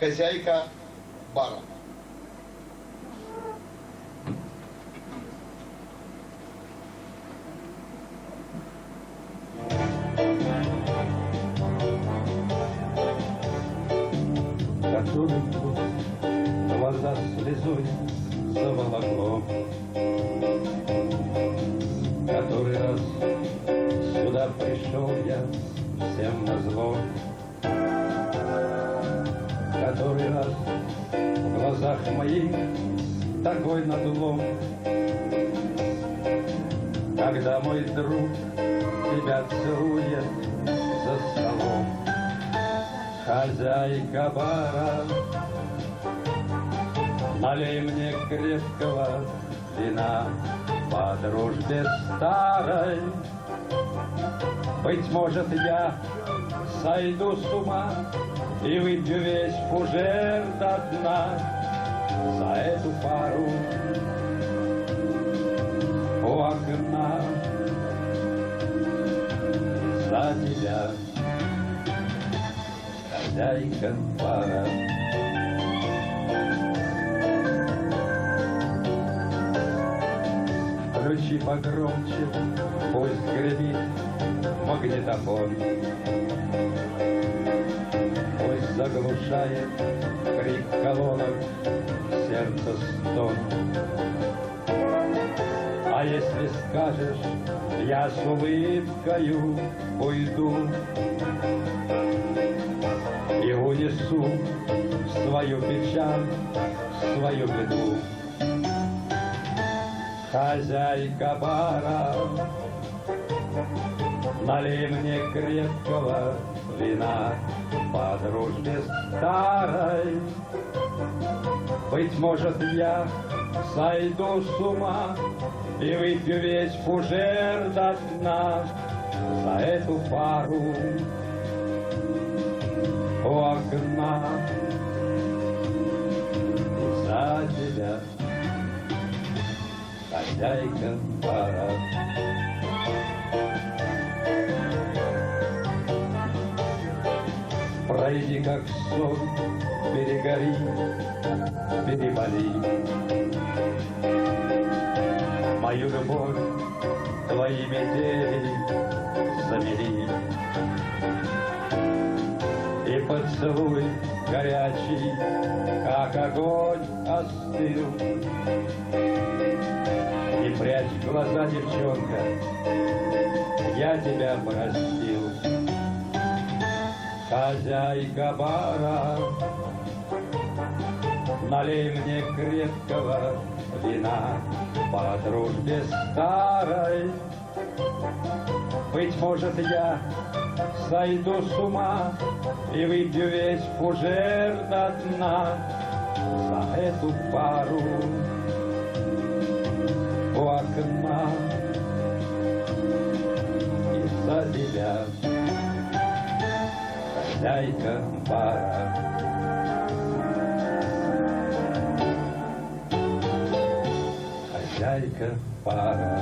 хозяйка бара. Который глаза слезой заволокло, который раз сюда пришел я всем назло, который раз в глазах моих такой надлом, когда мой друг тебя целует за столом. Хозяйка бара, налей мне крепкого вина по дружбе старой. Быть может, я сойду с ума и выпью весь фужер до дна за эту пару у окна, за тебя, хозяйка бара. Включи погромче, пусть гремит магнитофон, пусть заглушает крик колонок сердце стон. А если скажешь, я с улыбкою уйду и унесу свою печаль, свою беду. Хозяйка бара, налей мне крепкого вина по дружбе старой. Быть может, я сойду с ума и выпью весь фужер до дна за эту пару у окна и за тебя, хозяйка бара. Пройди как сон, перегори, переболи мою любовь твои метели замели. И поцелуй горячий, как огонь, остыл. И прячь глаза, девчонка, я тебя простил. Хозяйка бара, налей мне крепкого вина по дружбе старой. Быть может, я сойду с ума и выпью весь фужер до дна за эту пару у окна и за тебя, хозяйка бара. Хозяйка бара.